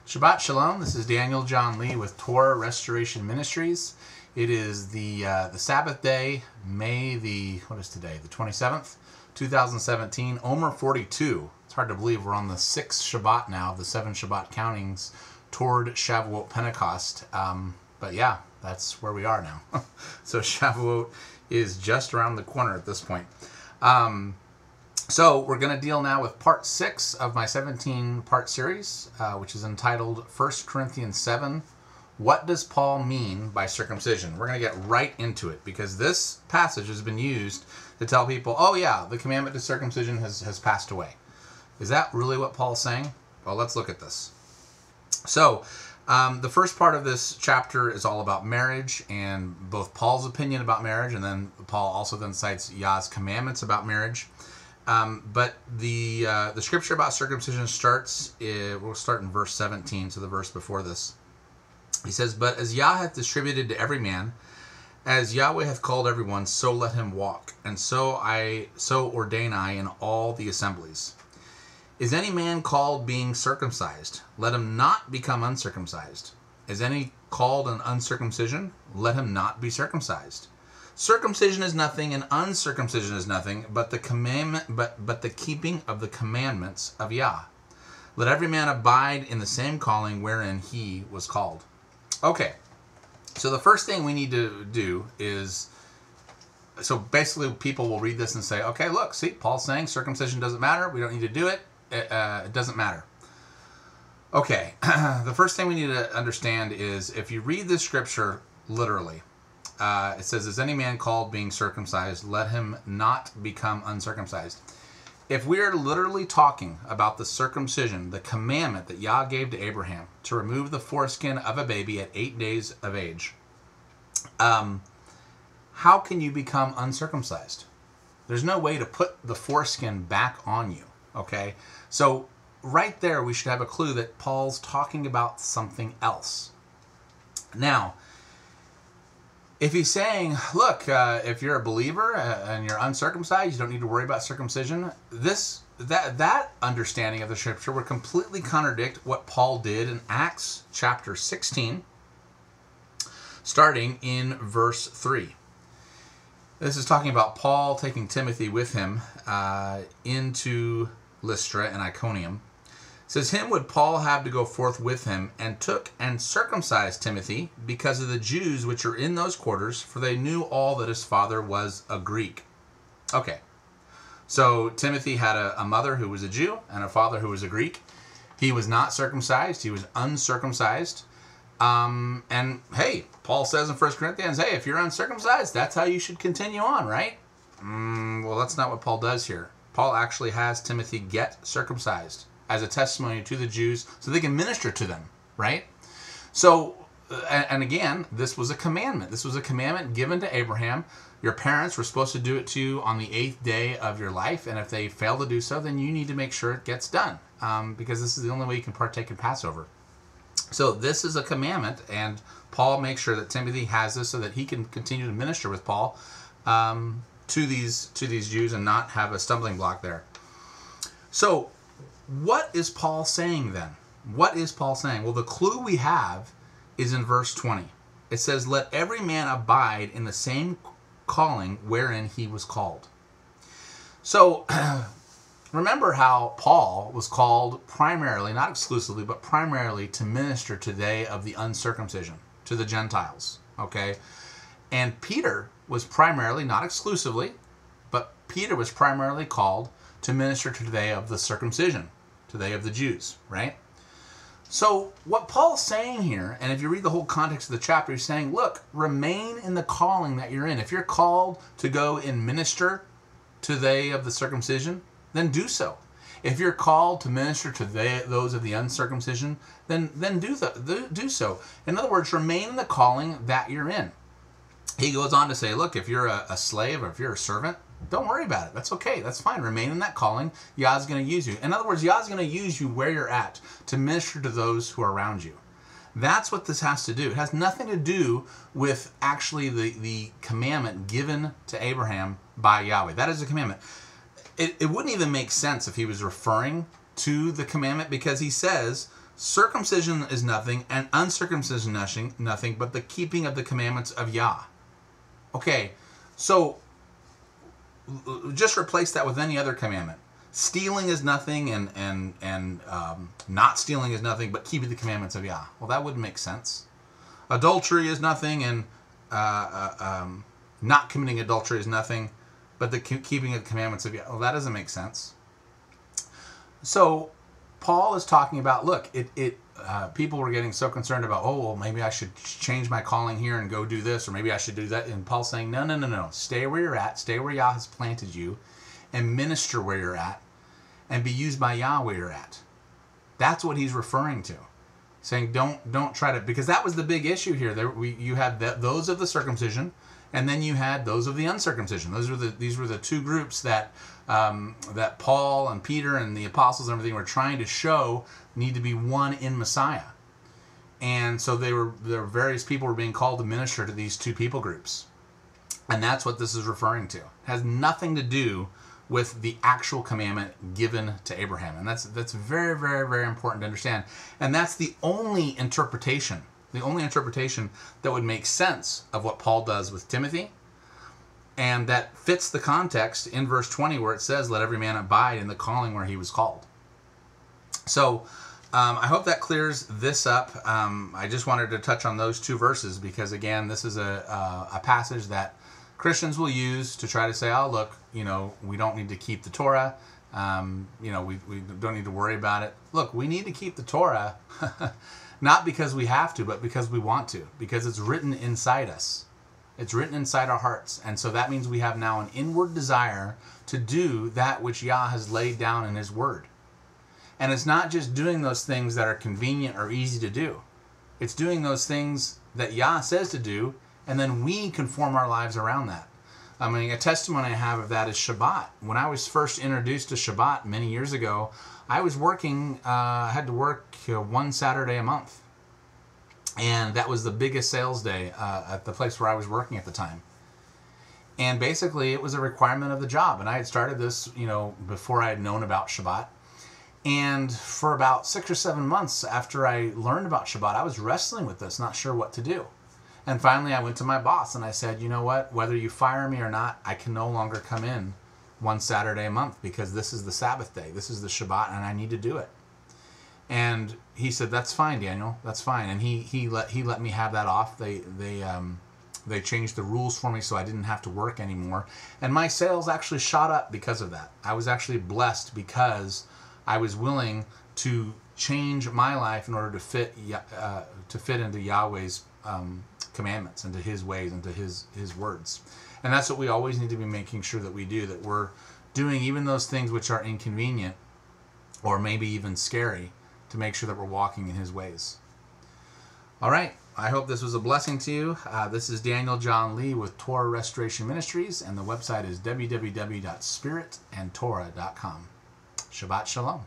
Shabbat Shalom. This is Daniel John Lee with Torah Restoration Ministries. It is the Sabbath day, May what is today? The 27th, 2017, Omer 42. It's hard to believe we're on the 6th Shabbat now, the 7 Shabbat countings toward Shavuot Pentecost. But yeah, that's where we are now. So Shavuot is just around the corner at this point. So we're going to deal now with part 6 of my 17-part series, which is entitled 1 Corinthians 7, What Does Paul Mean by Circumcision? We're going to get right into it because this passage has been used to tell people, oh yeah, the commandment to circumcision has passed away. Is that really what Paul's saying? Well, let's look at this. So the first part of this chapter is all about marriage and both Paul's opinion about marriage, and then Paul also then cites Yah's commandments about marriage. But the scripture about circumcision we'll start in verse 17, so the verse before this. He says, But as Yah hath distributed to every man, as Yahweh hath called everyone, so let him walk, and so ordain I in all the assemblies. Is any man called being circumcised? Let him not become uncircumcised. Is any called an uncircumcision? Let him not be circumcised. Circumcision is nothing, and uncircumcision is nothing, but the commandment, but the keeping of the commandments of Yah. Let every man abide in the same calling wherein he was called. Okay, so the first thing we need to do is, so basically people will read this and say, okay, look, see, Paul's saying circumcision doesn't matter. We don't need to do it. It doesn't matter. Okay, the first thing we need to understand is if you read this scripture literally, it says, is any man called being circumcised, let him not become uncircumcised. If we are literally talking about the circumcision, the commandment that Yah gave to Abraham to remove the foreskin of a baby at 8 days of age, how can you become uncircumcised? There's no way to put the foreskin back on you, okay? So right there we should have a clue that Paul's talking about something else. Now, if he's saying, look, if you're a believer and you're uncircumcised, you don't need to worry about circumcision, that understanding of the scripture would completely contradict what Paul did in Acts chapter 16, starting in verse 3. This is talking about Paul taking Timothy with him into Lystra and Iconium. It says, him would Paul have to go forth with him, and took and circumcised Timothy because of the Jews which are in those quarters, for they knew all that his father was a Greek. Okay, so Timothy had a mother who was a Jew and a father who was a Greek. He was not circumcised. He was uncircumcised. And hey, Paul says in 1 Corinthians, hey, if you're uncircumcised, that's how you should continue on, right? Well, that's not what Paul does here. Paul actually has Timothy get circumcised as a testimony to the Jews so they can minister to them, right? So, and again, this was a commandment. This was a commandment given to Abraham. Your parents were supposed to do it to you on the 8th day of your life, and if they fail to do so, then you need to make sure it gets done, because this is the only way you can partake in Passover. So this is a commandment, and Paul makes sure that Timothy has this so that he can continue to minister with Paul to these Jews and not have a stumbling block there. So, what is Paul saying then? What is Paul saying? Well, the clue we have is in verse 20. It says, let every man abide in the same calling wherein he was called. So, remember how Paul was called primarily, not exclusively, but primarily to minister to they of the uncircumcision, to the Gentiles, okay? And Peter was primarily, not exclusively, but Peter was primarily called to minister to they of the circumcision, to they of the Jews, right? So what Paul's saying here, and if you read the whole context of the chapter, he's saying, look, remain in the calling that you're in. If you're called to go and minister to they of the circumcision, then do so. If you're called to minister to those of the uncircumcision, then do so. In other words, remain in the calling that you're in. He goes on to say, look, if you're a slave or if you're a servant, don't worry about it. That's okay. That's fine. Remain in that calling. Yah's going to use you. In other words, Yah's going to use you where you're at to minister to those who are around you. That's what this has to do. It has nothing to do with actually the commandment given to Abraham by Yahweh. That is a commandment. It wouldn't even make sense if he was referring to the commandment, because he says, Circumcision is nothing, and uncircumcision nothing, but the keeping of the commandments of Yah. Okay, so just replace that with any other commandment. Stealing is nothing, and not stealing is nothing, but keeping the commandments of Yah. Well, that wouldn't make sense. Adultery is nothing, and not committing adultery is nothing, but the keeping of the commandments of Yah. Well, that doesn't make sense. So Paul is talking about, look, people were getting so concerned about, oh, well, maybe I should change my calling here and go do this, or maybe I should do that. And Paul's saying, no. Stay where you're at. Stay where Yah has planted you, and minister where you're at, and be used by Yah where you're at. That's what he's referring to. Saying, don't try to, because that was the big issue here. You had those of the circumcision, and then you had those of the uncircumcision. These were the two groups that Paul and Peter and the apostles and everything were trying to show need to be one in Messiah. And so there were various people were being called to minister to these two people groups. And that's what this is referring to. It has nothing to do with the actual commandment given to Abraham. And that's very, very, very important to understand. And that's the only interpretation that would make sense of what Paul does with Timothy. And that fits the context in verse 20 where it says, let every man abide in the calling where he was called. So I hope that clears this up. I just wanted to touch on those two verses because, again, this is a passage that Christians will use to try to say, oh, look, we don't need to keep the Torah. We don't need to worry about it. Look, we need to keep the Torah, not because we have to, but because we want to, because it's written inside us. It's written inside our hearts. And so that means we have now an inward desire to do that which Yah has laid down in his word. And it's not just doing those things that are convenient or easy to do. It's doing those things that Yah says to do, and then we conform our lives around that. I mean, a testimony I have of that is Shabbat. When I was first introduced to Shabbat many years ago, I was working, I had to work one Saturday a month. And that was the biggest sales day at the place where I was working at the time. And basically, it was a requirement of the job. And I had started this, before I had known about Shabbat. And for about 6 or 7 months after I learned about Shabbat, I was wrestling with this, not sure what to do. And finally, I went to my boss and I said, you know what? Whether you fire me or not, I can no longer come in one Saturday a month because this is the Sabbath day. This is the Shabbat, and I need to do it. And he said, that's fine, Daniel. That's fine. And he let me have that off. They changed the rules for me so I didn't have to work anymore. And my sales actually shot up because of that. I was actually blessed because I was willing to change my life in order to fit into Yahweh's commandments, into his ways, into his words. And that's what we always need to be making sure that we do, that we're doing even those things which are inconvenient or maybe even scary, to make sure that we're walking in his ways. All right. I hope this was a blessing to you. This is Daniel John Lee with Torah Restoration Ministries, and the website is www.spiritandtorah.com. Shabbat Shalom.